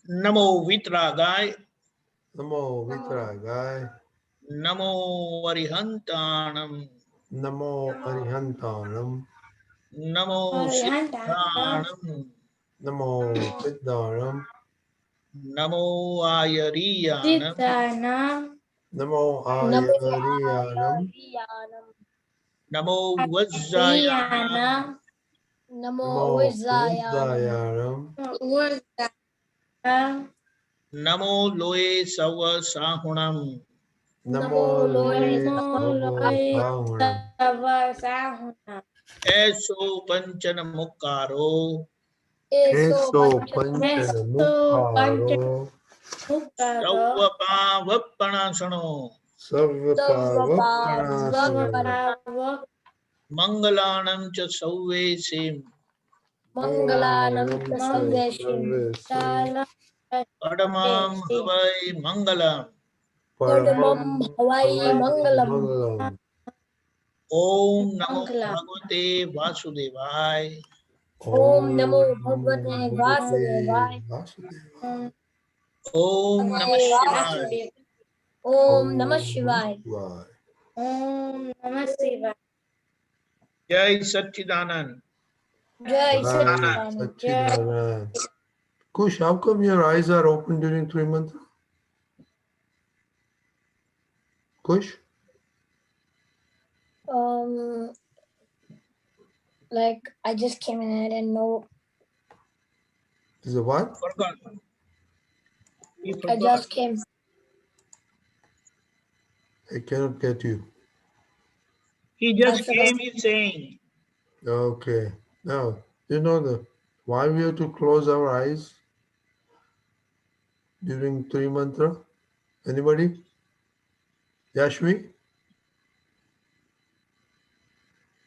Namo Vitragai. Namo Vitragai. Namo Arihantanam. Namo Arihantanam. Namo Siddhanam. Namo Siddharam. Namo Ayariyanam. Namo Ayariyanam. Namo Vajjayanam. Namo Vajjayanam. Namo Loe Sava Sahunam. Namo Loe Sahunam. Eso Panchana Mukaro. Eso Panchana Mukharo. Sauvapa Vappanasano. Sarvapavapanasana. Mangalanam cha Sauvesim. Mangalanam Sarvesim. Padamam Havai Mangalam. Paramam Havai Mangalam. Om Namo Bhagavate Vasudevaya. Om Namo Bhagavate Vasudevaya. Om Namah Shivaya. Om Namah Shivaya. Jai Satchidanand. Jai Satchidanand. Kush, how come your eyes are open during three mantra? Kush? Like I just came in, I didn't know. Is it what? Forgot. He I forgot. just came. I cannot get you. He just came in saying. Okay. Now, you know why we have to close our eyes during three mantra? Anybody? Yashvi?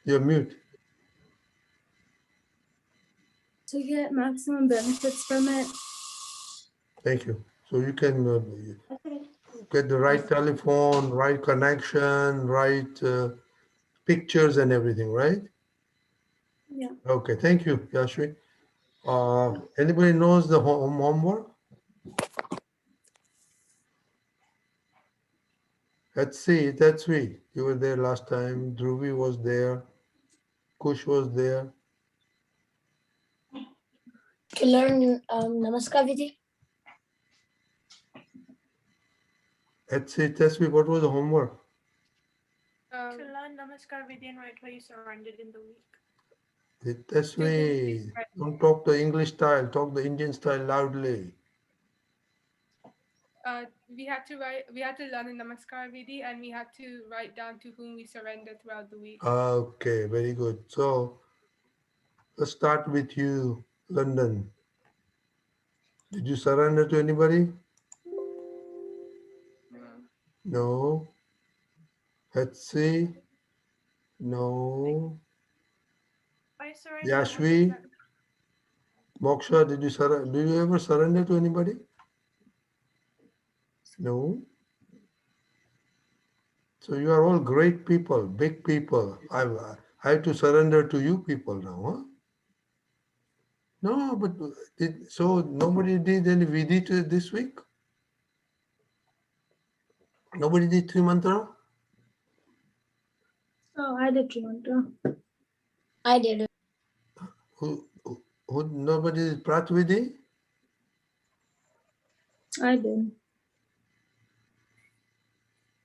You're mute. To get maximum benefits from it. Thank you. So you can get the right telephone, right connection, right pictures and everything, right? Yeah. Okay, thank you, Yashvi. Anybody knows the homework? Let's see, that's we. You were there last time. Dhruvi was there. Kush was there. To learn Namaskar Vidhi. Let's see, Tasvi, what was the homework? To learn Namaskar Vidhi and write why you surrendered in the week. Tasvi, don't talk the English style, talk the Indian style loudly. We had to learn the Namaskar Vidhi and we had to write down to whom we surrendered throughout the week. Okay, very good. So let's start with you, London. Did you surrender to anybody? No. Let's see. No. Yashvi, Moksha, did you surrender? Do you ever surrender to anybody? No. So you are all great people, big people. I have to surrender to you people now, huh? No, but so nobody did any vidhi this week? Nobody did three mantra? Oh, I did mantra. I did. Who nobody did prat vidhi? I did.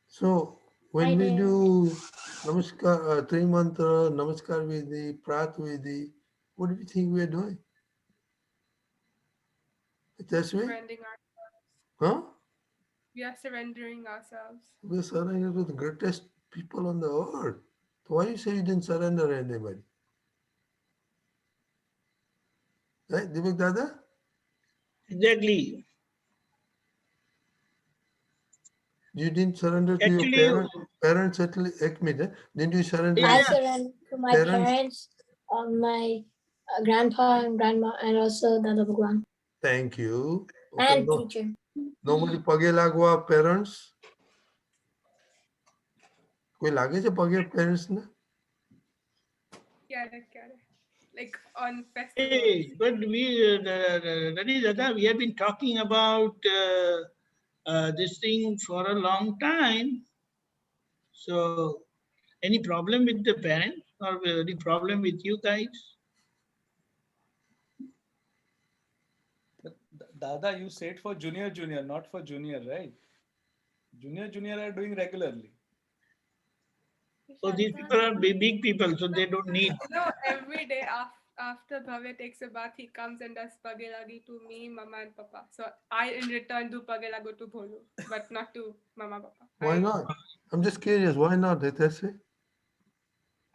So when we do Namaskar, three mantra, Namaskar Vidhi, Prat Vidhi, what do you think we are doing? That's me? Surrendering ourselves. Huh? We are surrendering ourselves. We are surrendering to the greatest people on the earth. So why you say you didn't surrender anybody? Right, Deepak Dada? Exactly. You didn't surrender to Actually, your parents at least, didn't you surrender? I surrendered to my parents, my grandpa and grandma, and also Dada Bhagwan. Thank you. Okay, And teacher. Nobody page lagwa parents? કોઈ લાગે છે પગે parents ને? ક્યારે like on festivals. Hey, but Dada, we have been talking about this thing for a long time. So, any problem with the parents or any problem with you guys? But Dada, you said for junior, not for junior, right? Junior are doing regularly. So these people are big people, so they don't need. No, every day after Bhavya takes a bath, he comes and does pagelagi to me, Mama and Papa. So I in return do pagelago to Bholu, but not to Mama Papa. Why not? I'm just curious. Why not? That's it.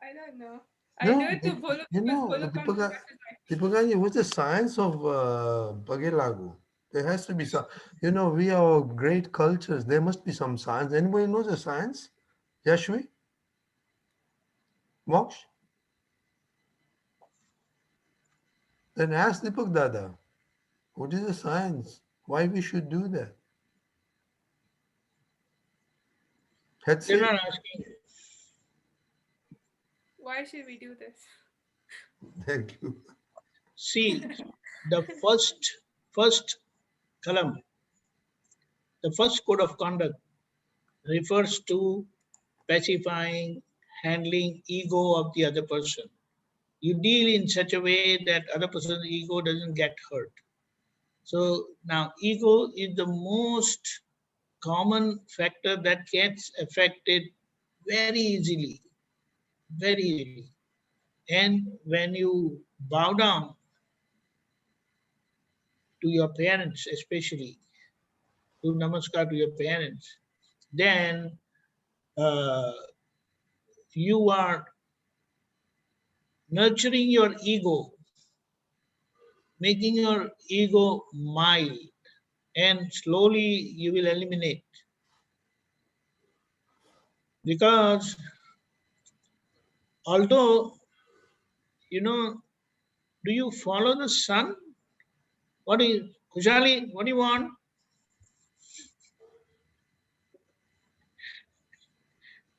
I don't know. I No, do it to Bholu you because know, Bholu comes and brushes my teeth. Deepakanandji, what's the science of Pagelago? There has to be some, you know, we are great cultures. There must be some science. Anybody knows the science? Yashvi? Moksh? Then ask Deepak Dada. What is the science? Why we should do that? Let's They're say, not asking. Why should we do this? thank you. See, the first column, the first code of conduct refers to pacifying, handling ego of the other person. You deal in such a way that other person's ego doesn't get hurt. So now ego is the most common factor that gets affected very easily, very easily. And when you bow down to your parents, especially, do namaskar to your parents, then you are nurturing your ego, making your ego mild, and slowly you will eliminate. Because although, you know, do you follow the sun? What is, Kushali, what do you want?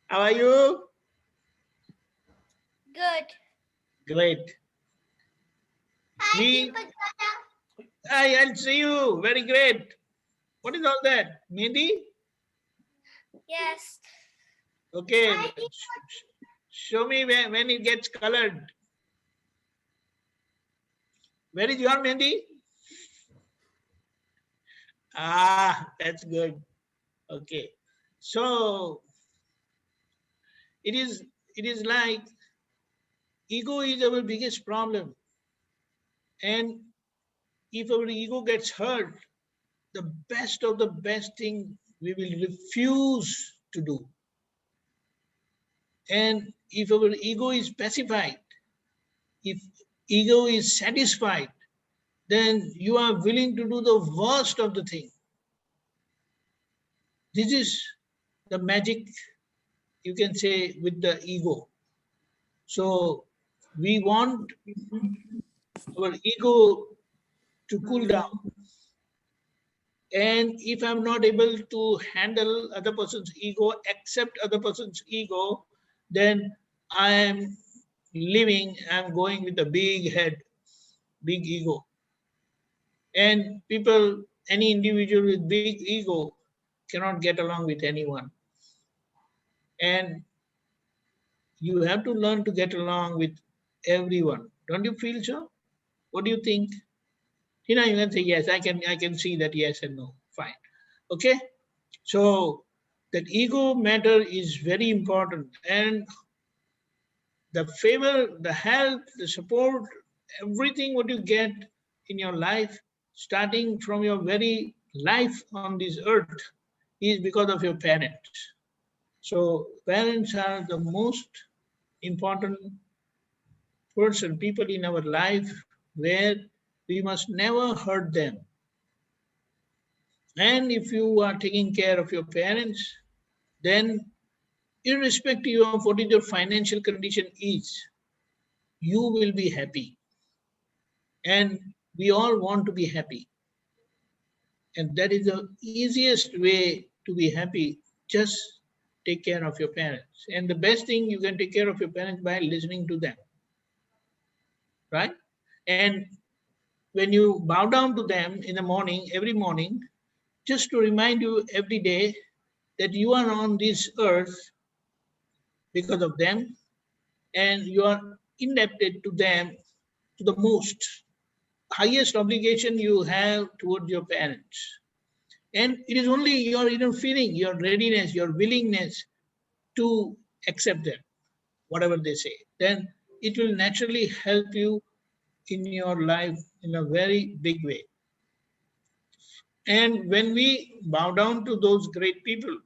How are you? Good. Great. Hi, We, Deepak. I'll see you. Very great. What is all that? Mehndi? Yes. Okay. Hi. Show me when it gets colored. Where is your Mehndi? Ah, that's good. Okay. So it is like ego is our biggest problem. And if our ego gets hurt, the best of the best thing we will refuse to do. And if our ego is pacified, if ego is satisfied, then you are willing to do the worst of the thing. This is the magic, you can say, with the ego. So we want our ego to cool down. And if I'm not able to handle other person's ego, accept other person's ego, then I am living, I'm going with a big head, big ego. And people, any individual with big ego cannot get along with anyone. And you have to learn to get along with everyone. Don't you feel so? What do you think? You can say yes, I can see that yes and no. Fine. Okay? So that ego matter is very important, and the favor, the help, the support, everything what you get in your life, starting from your very life on this earth, is because of your parents. So parents are the most important people in our life, where we must never hurt them. And if you are taking care of your parents, then irrespective of what is your financial condition is, you will be happy. And we all want to be happy. And that is the easiest way to be happy. Just take care of your parents. And the best thing, you can take care of your parents by listening to them. right? And when you bow down to them in the morning, every morning, just to remind you every day that you are on this earth because of them, and you are indebted to them to the most highest obligation you have toward your parents. And it is only your inner feeling, your readiness, your willingness to accept them, whatever they say. Then it will naturally help you in your life in a very big way. And when we bow down to those great people,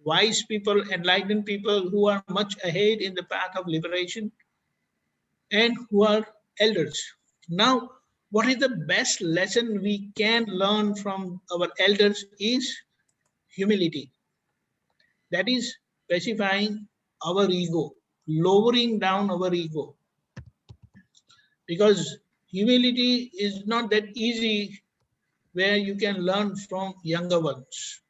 wise people, enlightened people who are much ahead in the path of liberation and who are elders. Now, what is the best lesson we can learn from our elders is humility. That is specifying our ego, lowering down our ego. Because humility is not that easy where you can learn from younger ones.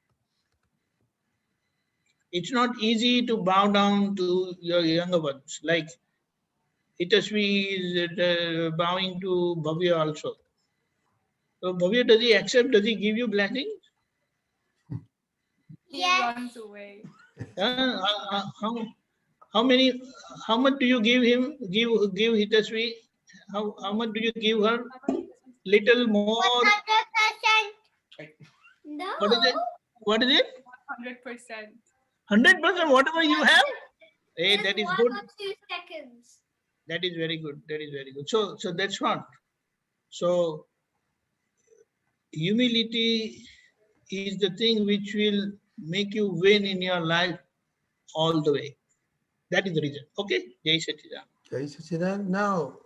It's not easy to bow down to your younger ones. Like Hitasvi is bowing to Bhavya also. So Bhavya, does he accept? Does he give you blessings? He Yes. runs away. How many? How much do you give him? Give Hitasvi? How much do you give her? Little more. 100%. No. What is it? What is it? 100%. 100%. Whatever you have. Hey, Just that is 1 good. or 2 seconds. That is very good. That is very good. So that's what. So humility is the thing which will make you win in your life all the way. That is the reason. Okay? Jai Sachidan. Jai Sachidan. Now,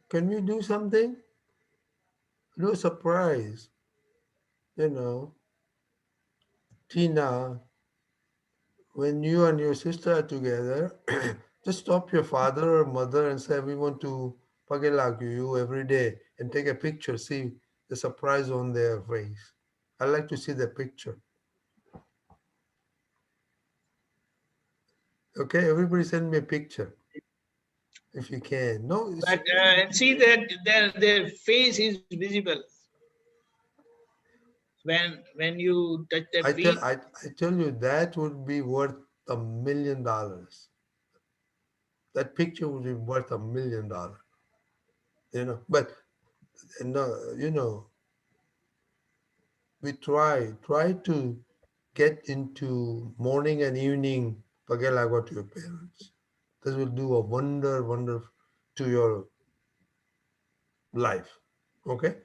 can we do something? Do a surprise. Tina, when you and your sister are together, just stop your father or mother and say, we want to pagelag you every day and take a picture. See the surprise on their face. I like to see the picture. Okay, everybody send me a picture if you can. No, But see that their face is visible. When you touch their feet. I tell you that would be worth $1 million. That picture would be worth $1 million. But we try to get into morning and evening pagelago to your parents. This will do a wonder to your life. Okay,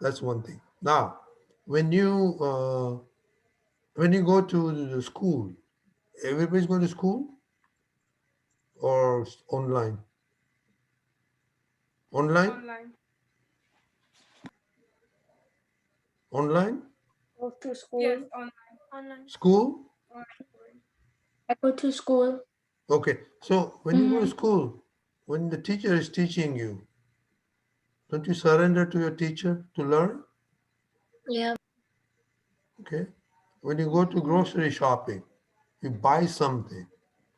that's one thing. Now, when you go to the school, everybody's going to school or online? Online? Online. Online? Go to school. Yes, online. Online. School? I go to school. Okay. So when you go to school, when the teacher is teaching you, don't you surrender to your teacher to learn? Yeah. Okay. When you go to grocery shopping, you buy something,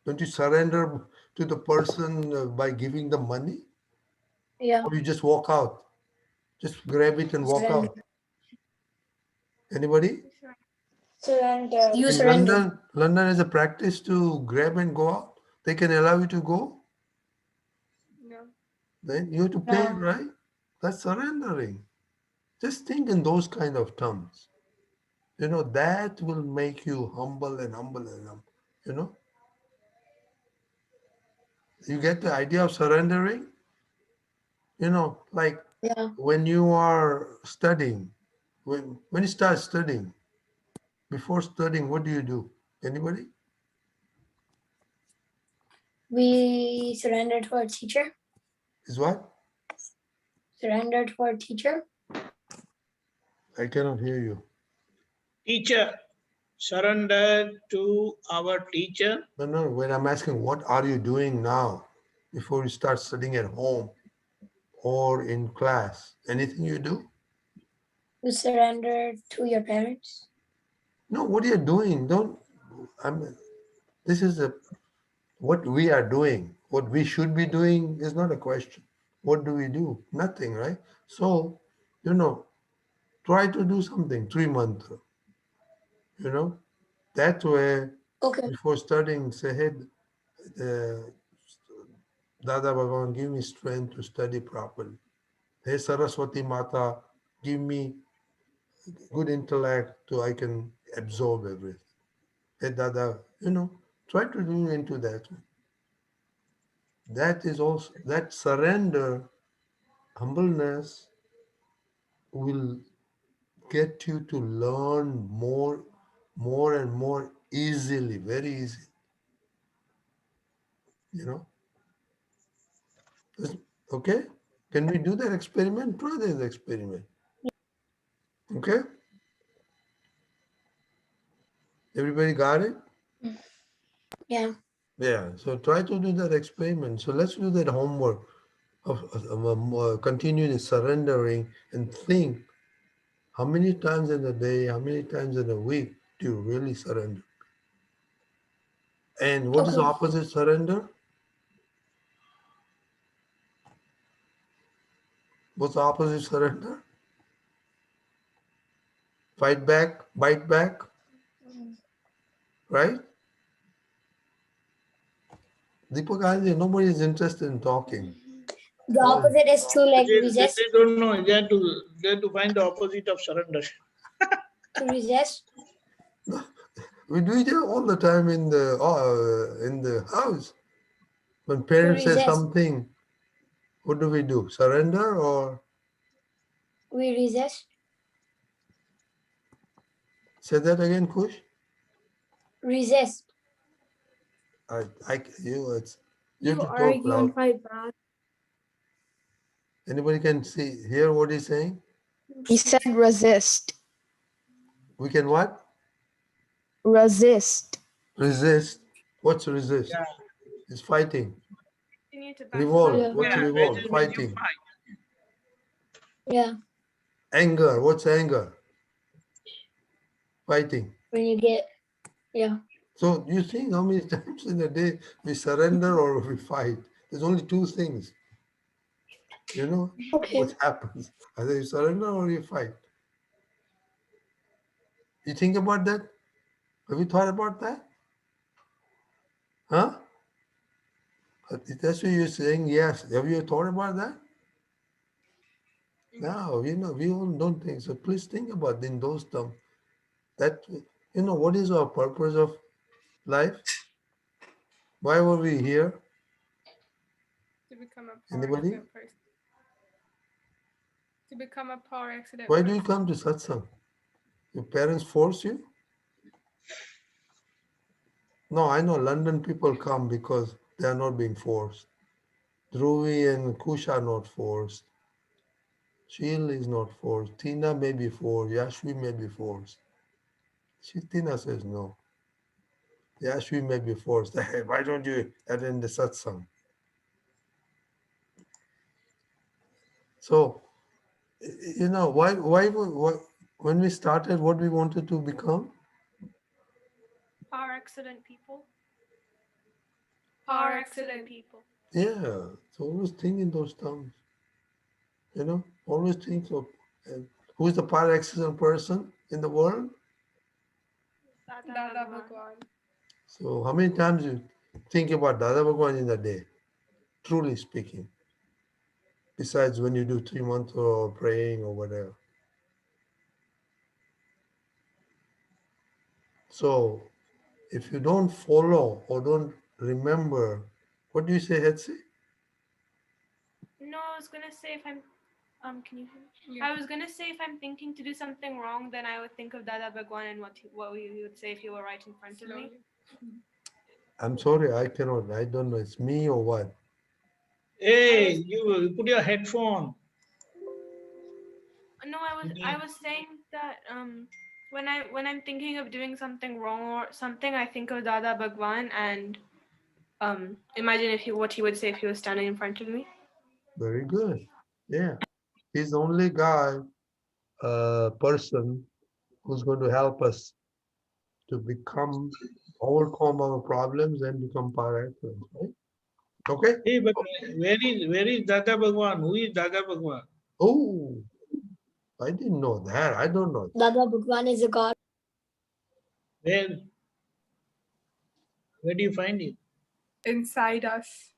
don't you surrender to the person by giving the money? Yeah. Or you just walk out? Just grab it and walk Surrender. out? Anybody? Surrender. You In surrender. London is a practice to grab and go out. They can allow you to go. No. Then you have to pay, No. right? That's surrendering. Just think in those kind of terms. That will make you humble and humble and humble. You get the idea of surrendering? Like Yeah. when you are studying, when you start studying, before studying, what do you do? Anybody? We surrendered to our teacher. Is what? Surrendered to our teacher. I cannot hear you. Teacher, surrender to our teacher. No. When I'm asking, what are you doing now before you start studying at home or in class? Anything you do? You surrendered to your parents. No, what are you doing? This is what we are doing. What we should be doing is not a question. what do we do? Nothing, right? So, try to do something, 3 months, that way, Okay. before studying, say, hey, Dada Bhagwan, give me strength to study properly. Hey, Saraswati Mata, give me good intellect so I can absorb everything. Hey, Dada, try to do into that. That is also, that surrender, humbleness will get you to learn more and more easily, very easy. Okay? Can we do that experiment? Try this experiment. Okay? Everybody got it? Yeah. Yeah. So try to do that experiment. So let's do that homework of continuing surrendering and think how many times in a day, how many times in a week do you really surrender? And what is the Okay. opposite surrender? What's the opposite surrender? Fight back, bite back, right? Deepakanandji, nobody is interested in talking. The opposite is to like They resist. don't know. They have to find the opposite of surrender. To resist. We do it all the time in the house. When parents say resist. something, what do? Surrender or We resist. say that again, Kush? Resist. You have You to talk argue loud. and fight back. Anybody can hear what he's saying? He said resist. We can what? Resist. Resist. What's resist? Yeah. It's fighting. Continue to back Revolt. Yeah. What's Yeah, revolt? resist means you Fighting. fight. Yeah. Anger. What's anger? Fighting. When you get, yeah. So you think how many times in a day we surrender or we fight? There's only two things. Okay. What happens? Either you surrender or you fight. You think about that? Have you thought about that? Huh? That's what you're saying, yes. Have you thought about that? No, we all don't think. So please think about in those terms. That, what is our purpose of life? Why were we here? to become a power Anybody? accident person. To become a power accident Why do you person. come to satsang? Your parents force you? No, I know London people come because they are not being forced. Dhruvi and Kush are not forced. Sheil is not forced. Tina may be forced. Yashvi may be forced. Tina says no. Yashvi may be forced. Hey, why don't you attend the satsang? So, why when we started, what we wanted to become? Power accident people. Power accident people. Yeah, so always think in those terms. Always think of who's the par excellent person in the world. Dada Bhagwan. So how many times you think about Dada Bhagwan in a day, truly speaking, besides when you do 3 months or praying or whatever. So if you don't follow or don't remember, what do you say, Hetsi? No, I was gonna say if I'm can you hear me? Yeah. I was gonna say if I'm thinking to do something wrong, then I would think of Dada Bhagwan and what he would say if he were right in front of me. I'm sorry, I cannot. I don't know. It's me or what? Hey, you put your headphone. No, I was saying that when I'm thinking of doing something wrong or something, I think of Dada Bhagwan and imagine what he would say if he was standing in front of me. Very good. Yeah. He's the only guy, person who's going to help us to overcome our problems and become power excellence, right? Okay? Hey, but where is Dada Bhagwan? Who is Dada Bhagwan? Oh, I didn't know that. I don't know. Dada Bhagwan is a god. Where do you find him? Inside us,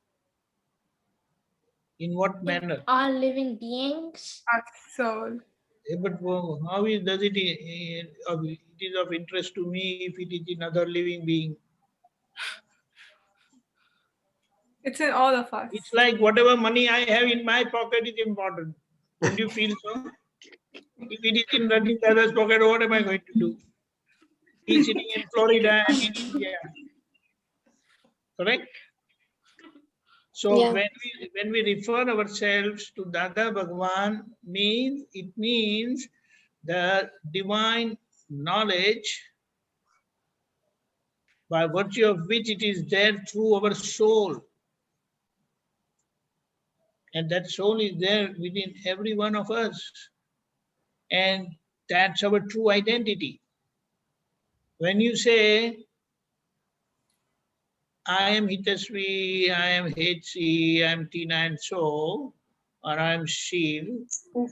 In what manner? All living beings. our soul. But how does it it is of interest to me if it is in other living being? It's in all of us. It's like whatever money I have in my pocket is important. Don't you feel so? If it is in Dada's pocket, what am I going to do? He's sitting in Florida and in India. Correct? So Yeah. when we refer ourselves to Dada Bhagwan, it means the divine knowledge by virtue of which it is there through our soul. And that soul is there within every one of us. And that's our true identity. When you say, I am Hitasvi, I am Hetsi, I am Tina and so, or I am Shiv,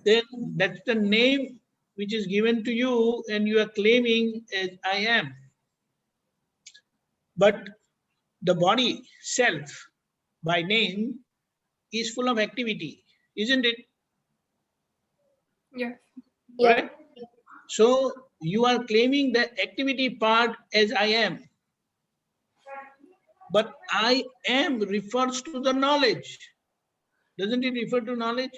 then that's the name which is given to you and you are claiming as I am. But the body, self, by name, is full of activity, isn't it? Yes. Yeah. Right? So you are claiming the activity part as I am. But I am refers to the knowledge. Doesn't it refer to knowledge?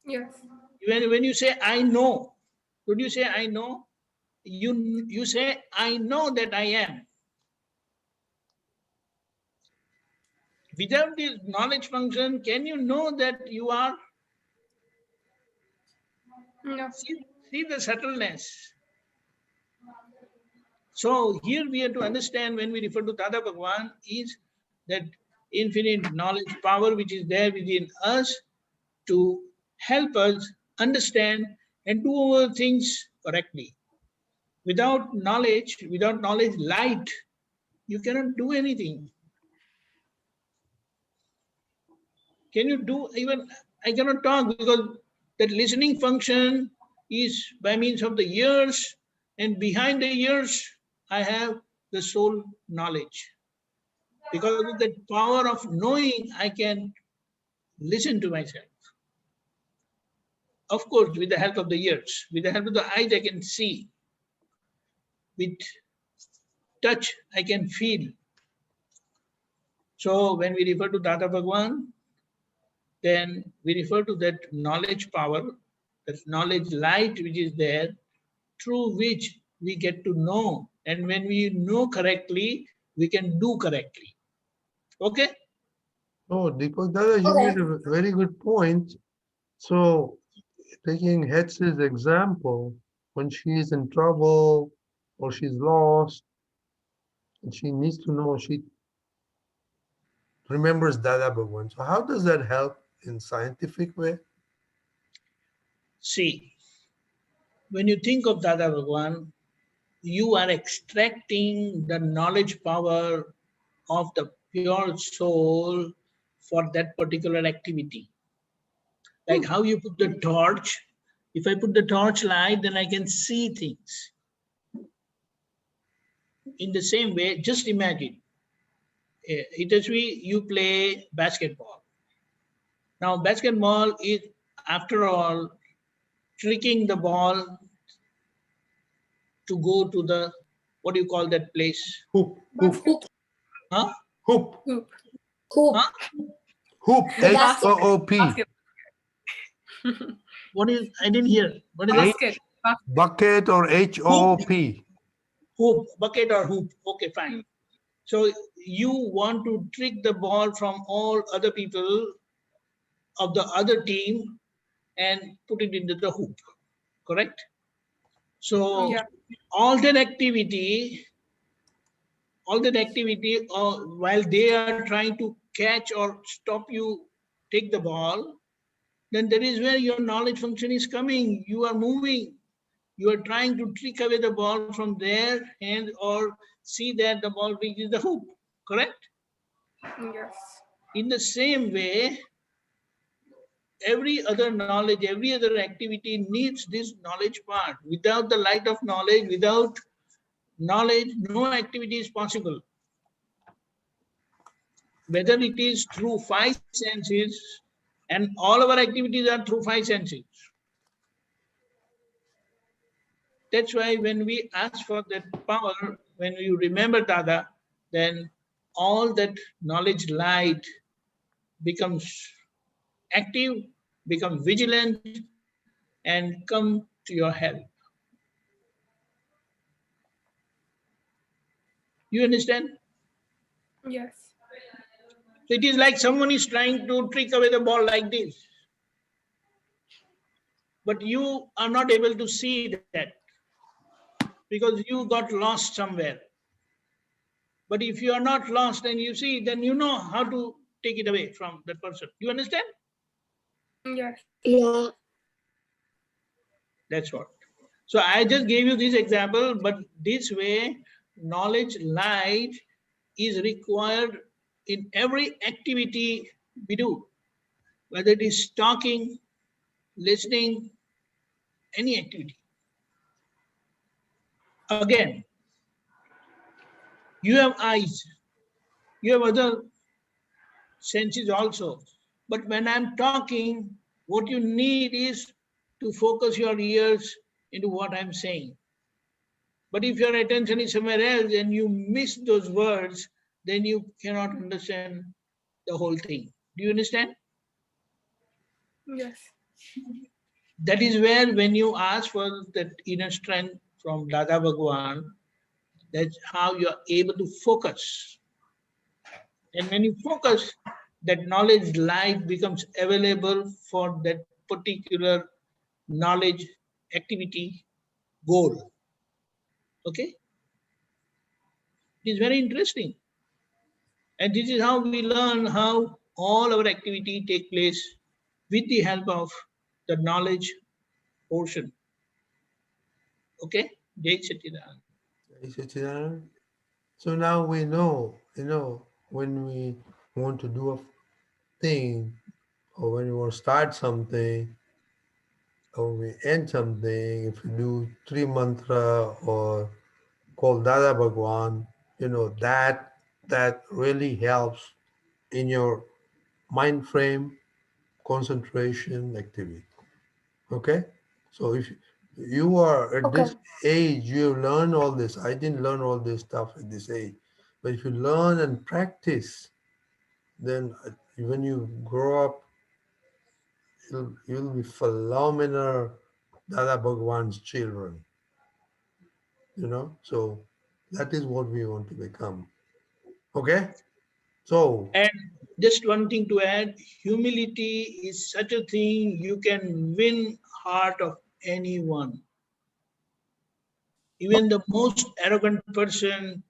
Yes. When you say I know, would you say I know? You say I know that I am. Without this knowledge function, can you know that you are? No. See the subtleness. So here we have to understand when we refer to Dada Bhagwan is that infinite knowledge power which is there within us to help us understand and do our things correctly. Without knowledge light, you cannot do anything. Can you do even, I cannot talk because that listening function is by means of the ears, and behind the ears, I have the soul knowledge. Because of that power of knowing, I can listen to myself. Of course, with the help of the ears, with the help of the eyes, I can see. With touch, I can feel. So when we refer to Dada Bhagwan, then we refer to that knowledge power, that knowledge light which is there, through which we get to know. And when we know correctly, we can do correctly. Okay? Oh, Deepak Dada, you Okay. made a very good point. So, taking Hetzi's example, when she is in trouble or she's lost, and she needs to know, she remembers Dada Bhagwan. So how does that help in scientific way? See, when you think of Dada Bhagwan, you are extracting the knowledge power of the pure soul for that particular activity. Like how you put the torch. If I put the torch light, then I can see things. In the same way, just imagine, Hitasvi, you play basketball. Now, basketball is, after all, tricking the ball to go to the, what do you call that place? Hoop. Huh? Hoop. Hoop. Hoop. Huh? Hoop. Basket. H-O-O-P. Basket. What is, I didn't hear. What is Basket. it? Bucket or H-O-O-P. Hoop, bucket or hoop. Okay, fine. So you want to trick the ball from all other people of the other team and put it into the hoop, correct? So Yeah. all that activity, while they are trying to catch or stop you, take the ball, then that is where your knowledge function is coming. You are moving. You are trying to trick away the ball from their hand or see that the ball reaches the hoop, correct? Yes. In the same way, every other knowledge, every other activity needs this knowledge part. Without the light of knowledge, without knowledge, no activity is possible. Whether it is through five senses, and all our activities are through five senses. That's why when we ask for that power, when you remember Dada, then all that knowledge light becomes active, become vigilant, and come to your help. You understand? Yes. So it is like someone is trying to trick away the ball like this, but you are not able to see that because you got lost somewhere. But if you are not lost and you see, then you know how to take it away from that person. You understand? Yes. Yeah. That's what. So I just gave you this example, but this way, knowledge light is required in every activity we do, whether it is talking, listening, any activity. Again, you have eyes, you have other senses also. But when I'm talking, what you need is to focus your ears into what I'm saying. But if your attention is somewhere else and you miss those words, then you cannot understand the whole thing. Do you understand? Yes. That is where when you ask for that inner strength from Dada Bhagwan, that's how you are able to focus. And when you focus, that knowledge light becomes available for that particular knowledge, activity, goal. Okay? It is very interesting. And this is how we learn how all our activity take place with the help of the knowledge portion. Okay? Jai Satchidanand. Jai Satchidanand. So now we know, when we want to do a thing, or when we want to start something, or we end something, if you do three mantra or call Dada Bhagwan, that really helps in your mind frame, concentration, activity. Okay? So if you are at Okay. this age, you learn all this. I didn't learn all this stuff at this age. But if you learn and practice, then when you grow up, you'll be phenomenal Dada Bhagwan's children. So that is what we want to become. Okay? So, And just one thing to add, humility is such a thing you can win heart of anyone. Even the most arrogant person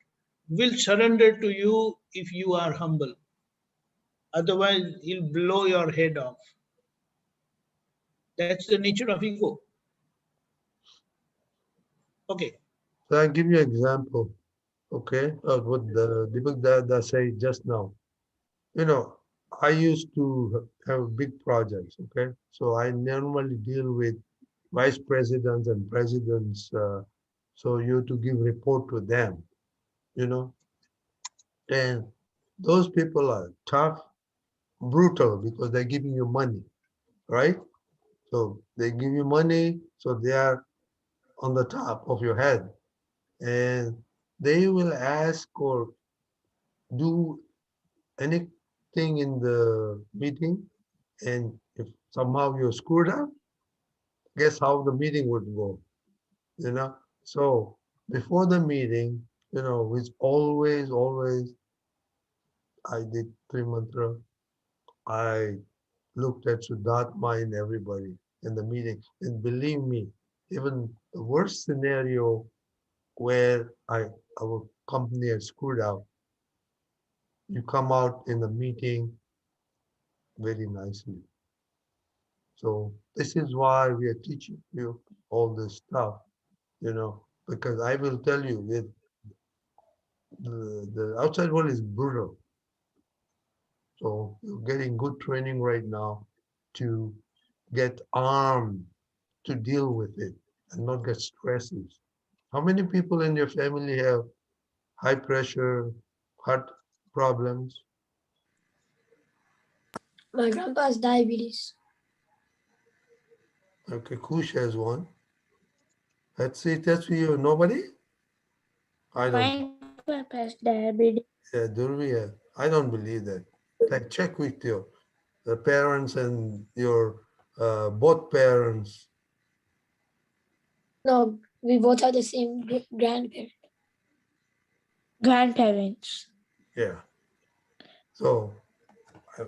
will surrender to you if you are humble. Otherwise, he'll blow your head off. That's the nature of ego. Okay. so I'll give you an example, okay, of what the Deepak Dada said just now. I used to have big projects, okay? So I normally deal with vice presidents and presidents. So you have to give report to them, you know. And those people are tough, brutal, because they're giving you money, right? So they give you money, so they are on the top of your head. And they will ask or do anything in the meeting. And if somehow you're screwed up, guess how the meeting would go, you know? So before the meeting, it's always, I did three mantra. I looked at Sudatma in everybody in the meeting. And believe me, even the worst scenario where our company had screwed up, you come out in the meeting very nicely. So this is why we are teaching you all this stuff, because I will tell you that the outside world is brutal. So you're getting good training right now to get armed to deal with it and not get stresses. How many people in your family have high pressure, heart problems? My grandpa has diabetes. Okay, Kush has one. That's it. That's you. Nobody? I don't. My grandpa has diabetes. Yeah, Durvi, I don't believe that. Like, check with your the parents and your both parents. No, we both are the same grandparents. Yeah. So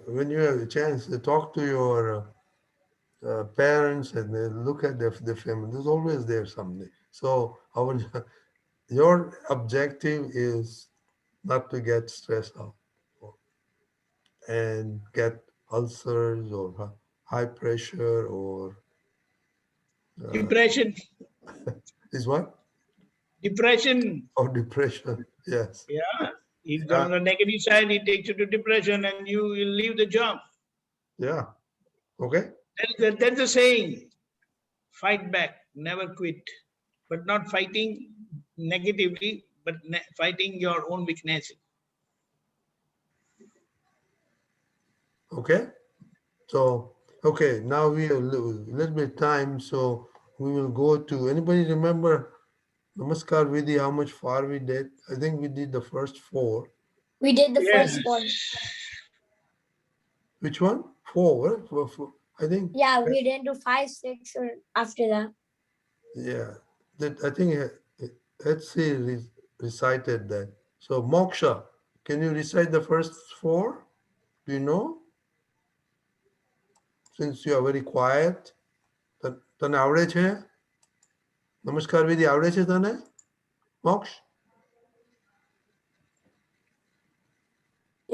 when you have a chance to talk to your parents and then look at the family, there's always there something. So our your objective is not to get stressed out and get ulcers or high pressure or Depression. is what? Depression. Or depression. Yes. Yeah. If Yeah. on the negative side, it takes you to depression and you will leave the job. Yeah. Okay. That's the saying. Fight back, never quit. But not fighting negatively, but fighting your own weakness. Okay. So, okay, now we have a little bit time, so we will go to, anybody remember Namaskar Vidhi, how much far we did? I think we did the first 4. We did the Yes. first one. Which one? 4? Four. I think. Yeah, we didn't do 5, 6, or after that. Yeah. I think Etsy recited that. So, Moksha, can you recite the first 4? Do you know? Since you are very quiet. તને આવડે છે? નમસ્કાર વિધિ આવડે છે તને? મોક્ષ?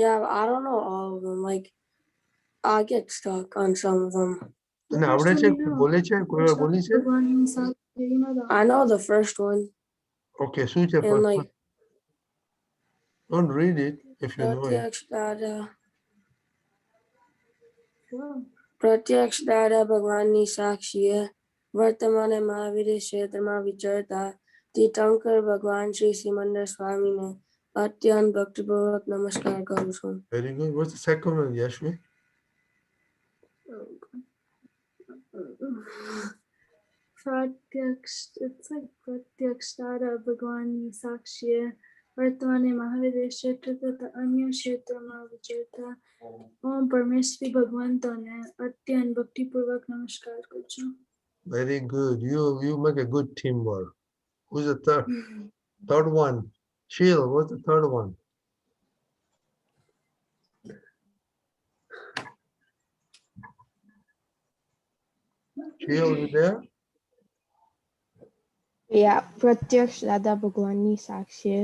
Yeah, I don't know all of them. Like, I get stuck on some of them. તને આવડે છે? બોલે છે? કોઈ વાર બોલી છે? I know the first one. Okay, શું છે And first like, one? Don't read it if you know it. Pratyaksh Dada. પ્રત્યક્ષ દાદા ભગવાનની સાક્ષી વર્તમાને મહાવીરે ક્ષેત્રમાં વિચરતા તીર્થંકર ભગવાન શ્રી સિમંદર સ્વામીને અત્યંત ભક્તિપૂર્વક નમસ્કાર કરું છું. Very good. What's the second one, Yashvi? It's like Pratyaksh Dada Bhagwan Sakshi वर्तमाने महावीर क्षेत्र तथा अन्य क्षेत्रों विचरता ओम परमेश्वरी भगवंतोने अत्यंत भक्तिपूर्वक नमस्कार करूं છું. Very good. You make a good teamwork. Who's the third? Third one. Sheila, what's the third one? Sheila, you there? Yeah, प्रत्यक्ष दादा भगवानની સાક્ષી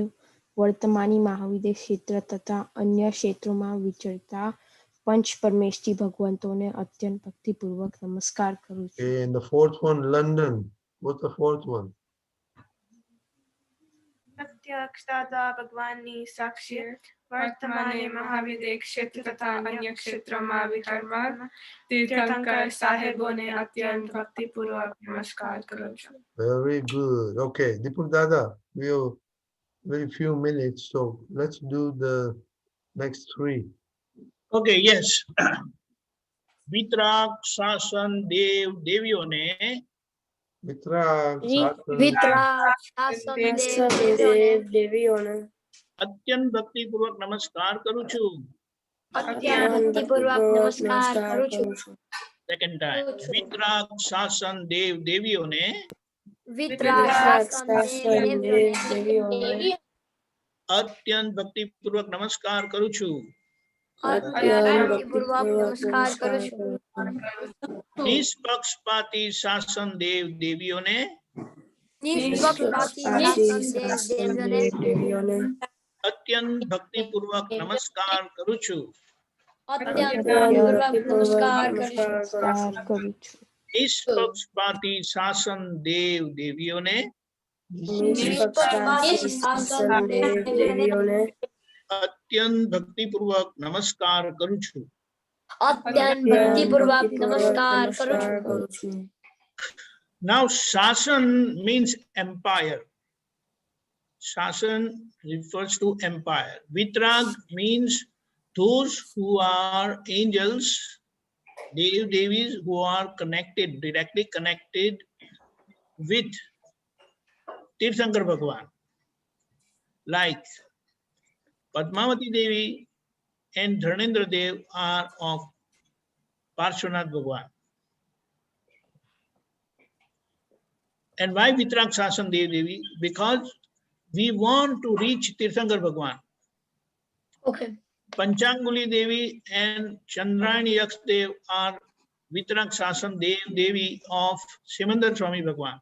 વર્તમાની મહાવિદ્ય ક્ષેત્ર તથા અન્ય ક્ષેત્રોમાં વિચરતા પંચ પરમેષ્ઠી ભગવંતોને અત્યંત ભક્તિપૂર્વક નમસ્કાર કરું છું. And the fourth one, London. What's the fourth one? પ્રત્યક્ષ દાદા ભગવાનની સાક્ષી વર્તમાને મહાવિદ્ય ક્ષેત્ર તથા અન્ય ક્ષેત્રોમાં વિચરવા તીર્થંકર સાહેબોને અત્યંત ભક્તિપૂર્વક નમસ્કાર કરું છું. Very good. Okay, Deepak Dada, we have very few minutes, so let's do the next 3. Okay, yes. વિતરાગ શાસન દેવ દેવીઓને Vitrag, દેવીઓને અત્યંત ભક્તિપૂર્વક નમસ્કાર કરું છું. અત્યંત ભક્તિપૂર્વક નમસ્કાર કરું છું. Second time. વિતરાગ શાસન દેવ દેવીઓને વિતરાગ શાસન દેવીઓને અત્યંત ભક્તિપૂર્વક નમસ્કાર કરું છું. અત્યંત ભક્તિપૂર્વક નમસ્કાર કરું છું. નિષ્પક્ષપાતી શાસન દેવ દેવીઓને નિષ્પક્ષપાતી શાસન દેવીઓને અત્યંત ભક્તિપૂર્વક નમસ્કાર કરું છું. અત્યંત ભક્તિપૂર્વક નમસ્કાર કરું છું. નિષ્પક્ષપાતી શાસન દેવ દેવીઓને નિષ્પક્ષપાતી શાસન દેવીઓને અત્યંત ભક્તિપૂર્વક નમસ્કાર કરું છું. અત્યંત ભક્તિપૂર્વક નમસ્કાર કરું છું. Now Shasan means empire. Shasan refers to empire. Vitrag means those who are angels, Dev Devis, who are connected, directly connected with Tirthankar Bhagwan. Like Padmavati Devi and Dharnendra Dev are of Parshvanath Bhagwan. And why Vitrag Shasan Dev Devi? Because we want to reach Tirthankar Bhagwan. Okay. Panchanguli Devi and Chandrayani Yaksh Dev are Vitrag Shasan Dev Devi of Simandar Swami Bhagwan.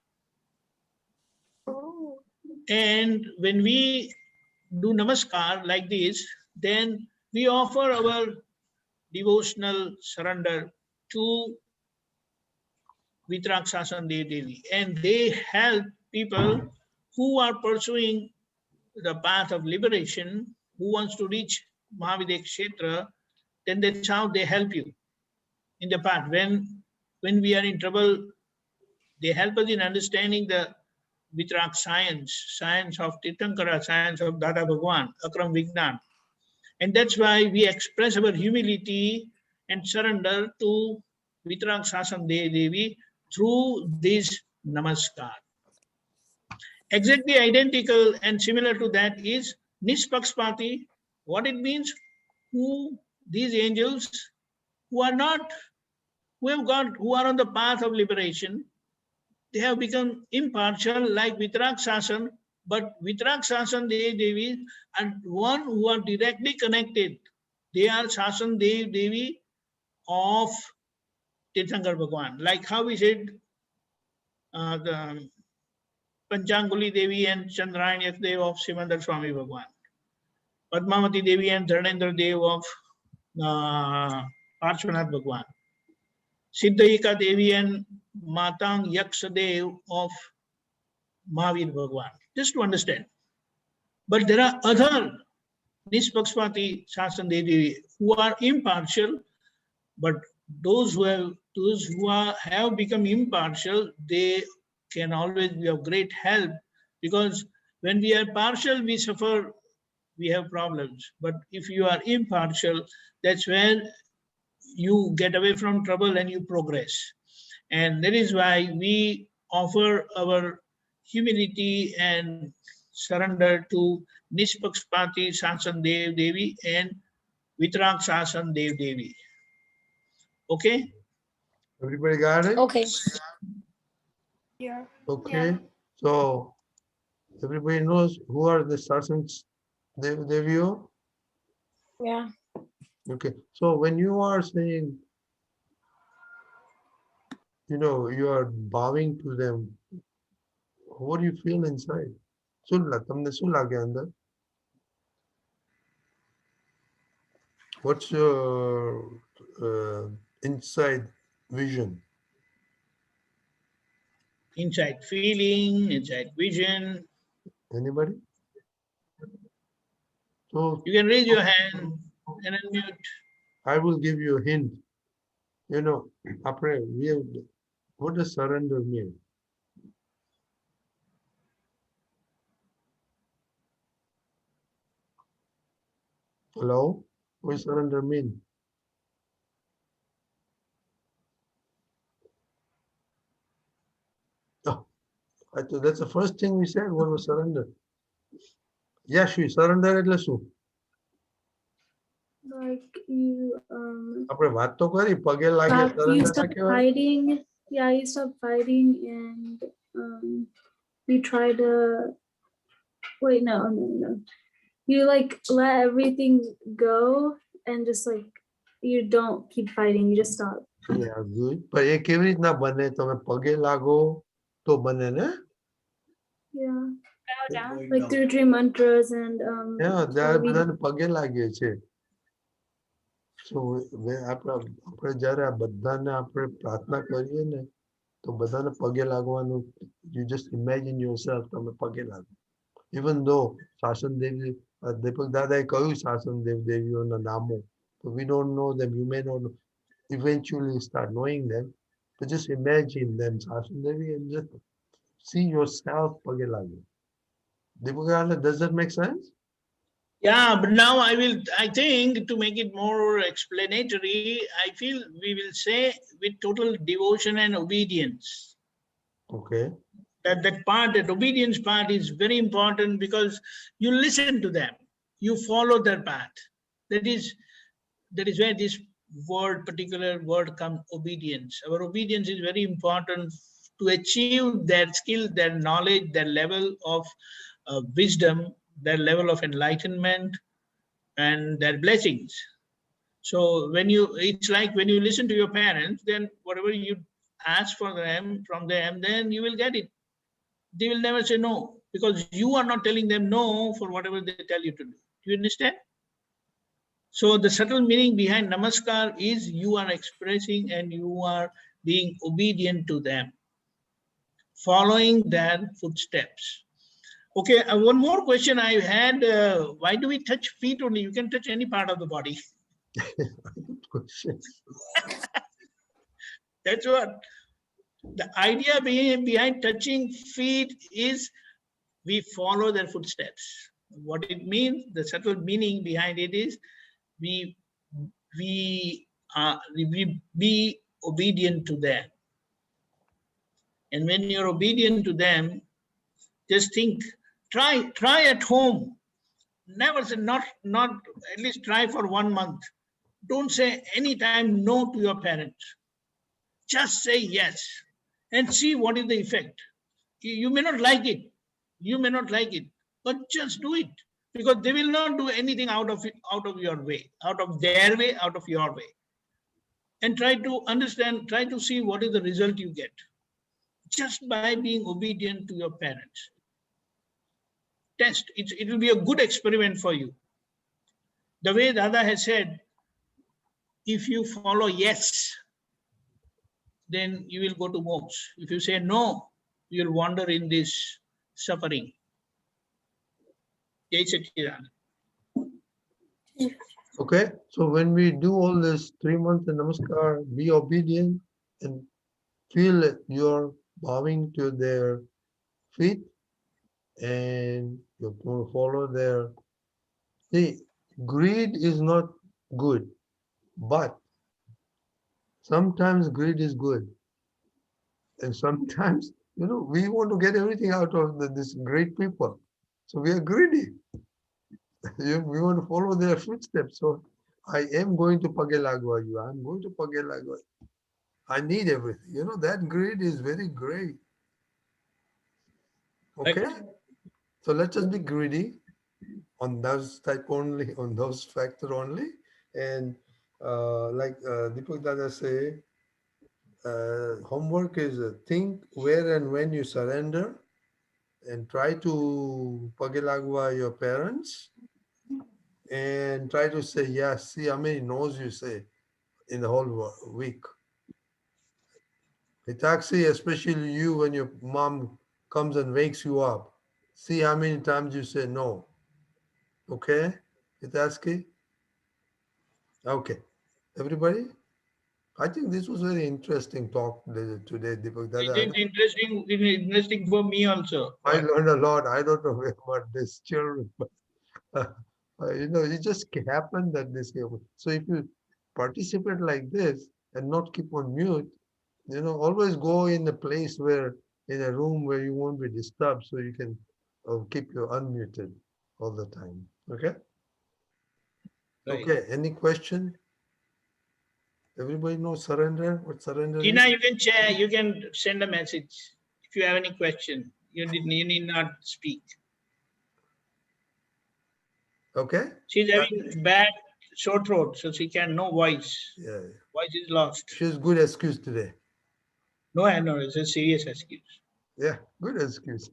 Oh. And when we do namaskar like this, then we offer our devotional surrender to Vitrag Shasan Dev Devi, and they help people who are pursuing the path of liberation, who wants to reach Mahavidya Kshetra, then that's how they help you in the path. When we are in trouble, they help us in understanding the Vitrag science of Tirthankara, science of Dada Bhagwan, Akram Vignan. And that's why we express our humility and surrender to Vitrag Shasan Dev Devi through this namaskar. Exactly identical and similar to that is Nispakshpati. What it means? Who these angels who are on the path of liberation, they have become impartial like Vitrag Shasan, but Vitrag Shasan Dev Devi and one who are directly connected. They are Shasan Dev Devi of Tirthankar Bhagwan. Like how we said the Panchanguli Devi and Chandrayani Dev of Simandar Swami Bhagwan. Padmavati Devi and Dharnendra Dev of Parshvanath Bhagwan. Siddhayika Devi and Matang Yaksha Dev of Mahavir Bhagwan. Just to understand. But there are other Nispakshpati Shasan Dev Devi who are impartial, but those who have become impartial, they can always be of great help, because when we are partial, we suffer, we have problems. But if you are impartial, that's when you get away from trouble and you progress. And that is why we offer our humility and surrender to Nispakshpati Shasan Dev Devi and Vitrag Shasan Dev Devi. Okay? Everybody got it? Okay. Yeah. Okay. So everybody knows who are the Sasans Devi? Yeah. Okay. So when you are saying, you are bowing to them, what do you feel inside? What's your inside vision? Inside feeling, inside vision. Anybody? So you can raise your hand and unmute. I will give you a hint. What does surrender mean? Hello? What does surrender mean? Oh, I thought that's the first thing we said. What was surrender? Yeah, surrender એટલે શું? Like you આપણે વાત તો કરી પગે લાગે you surrender stop ના કહેવાય? fighting. Yeah, you stop fighting and you try to wait. No. You like let everything go and just like you don't keep fighting. You just stop. Yeah, good. પણ એ કેવી રીતના બને? તમે પગે લાગો તો બને ને? Yeah. Bow down. Like through 3 mantras and Yeah, ત્યારે બધાને પગે લાગે છે. So આપણે જ્યારે આ બધાને આપણે પ્રાર્થના કરીએ ને તો બધાને પગે લાગવાનું, you just imagine yourself તમે પગે લાગો. Even though Shasan Devi Deepak Dada કહ્યું શાસન દેવદેવીઓના નામો. But we don't know them. You may not eventually start knowing them. But just imagine them, Shasan Devi, and just see yourself page lagu. Deepak Dada, does that make sense? Yeah, but now I think to make it more explanatory, I feel we will say with total devotion and obedience. Okay. That part, that obedience part is very important because you listen to them, you follow their path. That is where this particular word comes, obedience. Our obedience is very important to achieve their skill, their knowledge, their level of wisdom, their level of enlightenment, and their blessings. So it's like when you listen to your parents, then whatever you ask from them, then you will get it. They will never say no, because you are not telling them no for whatever they tell you to do. Do you understand? So the subtle meaning behind Namaskar is you are expressing and you are being obedient to them, following their footsteps. Okay, one more question I had. Why do we touch feet only? You can touch any part of the body. Good question. That's what. The idea behind touching feet is we follow their footsteps. What it means, the subtle meaning behind it is we be obedient to them. And when you're obedient to them, just think, try at home. Never say not at least try for 1 month. Don't say anytime no to your parents. Just say yes and see what is the effect. You may not like it. You may not like it, but just do it, because they will not do anything out of your way, out of their way, out of your way. And try to understand, try to see what is the result you get just by being obedient to your parents. Test it. It will be a good experiment for you. The way Dada has said, if you follow yes, then you will go to moksha. If you say no, you'll wander in this suffering. Jai Satchidananda. Okay, so when we do all this 3 months in Namaskar, be obedient and feel that you're bowing to their feet and you're going to follow their. See, greed is not good, but sometimes greed is good. And sometimes, we want to get everything out of these great people. So we are greedy. We want to follow their footsteps. So I am going to Pagelagwa you. I'm going to Pagelagwa. I need everything. That greed is very great. Okay? So let's just be greedy on those type only, on those factor only. And like Deepak Dada say, homework is think where and when you surrender and try to Pagelagwa your parents and try to say yes. See how many no's you say in the whole week. Hitaksi, especially you when your mom comes and wakes you up. See how many times you say no. Okay, Hitaski? Okay. Everybody? I think this was very interesting talk today, Deepak Dada. It is interesting for me also. I learned a lot. I don't know about this children, but it just happened that this came. So if you participate like this and not keep on mute, always go in a place in a room where you won't be disturbed, so you can keep you unmuted all the time. Okay? Right. Okay, any question? Everybody knows surrender? What surrender Tina, is? you can share, you can send a message. If you have any question, you need not speak. Okay? She's having bad sore throat, so she can no voice. Yeah. Voice is lost. She's good excuse today. No, it's a serious excuse. Yeah, good excuse.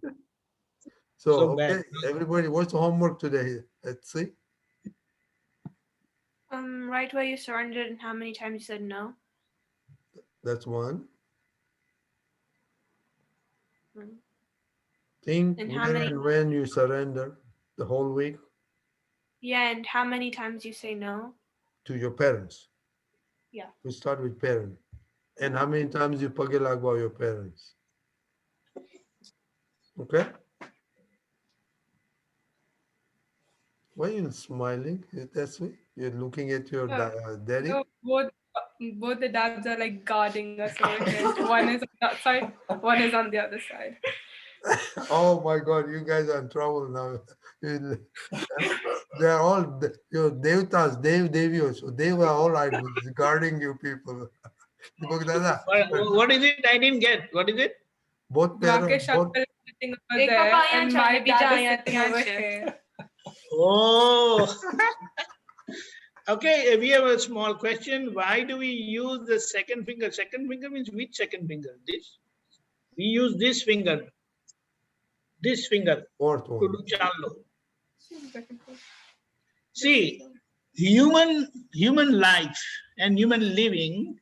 So okay, bad. everybody, what's the homework today? Let's see. Right where you surrendered and how many times you said no. That's one. Mm. Think And where and when you surrender the whole week. Yeah, and how many times you say no? To your parents. Yeah. We start with parent. And how many times you pagelagwa your parents? Okay? Why are you smiling? That's sweet. You're looking at your daddy? No, both the dads are like guarding us over here. One is on that side, one is on the other side. Oh my God, you guys are in trouble now. They are all your devatas, devios. So they were all right with guarding you people. Dada, What is it? I didn't get. What is it? both parents, Rakesh uncle is sitting over there, and my dad is sitting over here. Oh. Okay, we have a small question. Why do we use the second finger? Second finger means which second finger? This. We use this finger. This finger fourth to one. do challo. See, human life and human living,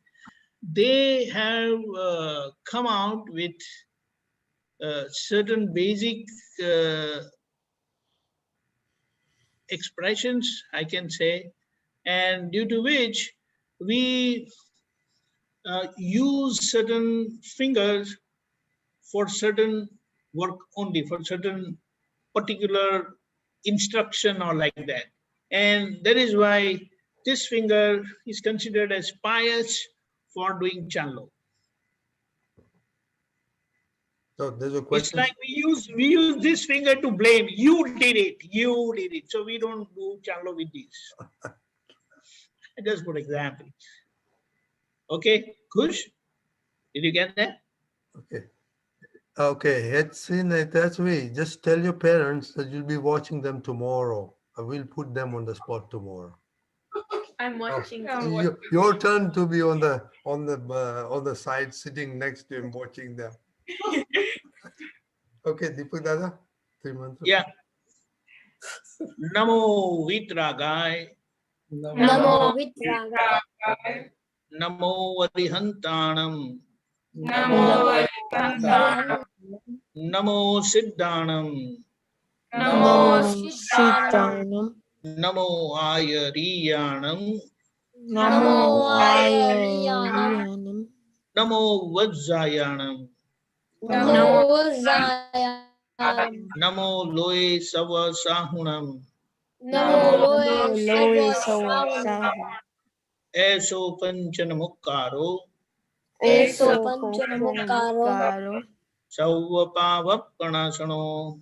they have come out with certain basic expressions, I can say, and due to which we use certain fingers for certain work only, for certain particular instruction or like that. And that is why this finger is considered as pious for doing challo. So there's a question. It's like we use this finger to blame. You did it. So we don't do challo with this. Just for example. Okay, Kush, did you get that? Okay. Okay, it's in that way. Just tell your parents that you'll be watching them tomorrow. I will put them on the spot tomorrow. I'm watching. Your turn to be on the side, sitting next to him, watching them. Okay, Deepak Dada, 3 months. Yeah. Namo Vitragai. Namo Vitragai. Namo Varihantanam. Namo Namo Siddhanam. Namo Siddhanam. Namo Ayariyanam. Namo Ayariyanam. Namo Vajjayanam. Namo Zayanam. Namo Loe Sava Sahunam. Namo Loe Sawa Sawa. Eso Panchanamukaro. Eso Panchanamukaro. Sauvapavappanasano.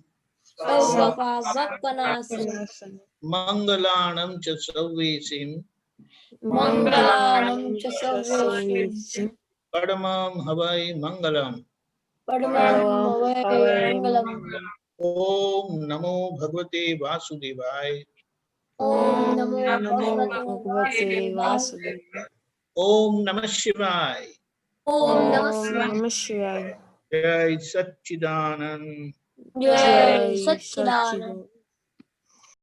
Sauvapavappanasana. Mangalanam cha Sauvesim. Mangalanam cha Sarvesim. Padamam Havai Mangalam. Padamam Havai Mangalam. Om Namo Bhagavate Vasudevaya. Om Namo Bhagavate Vasudevaya. Om Namah Shivaya. Om Namah Shivaya. Jai Satchidanand. Jai Satchidanand.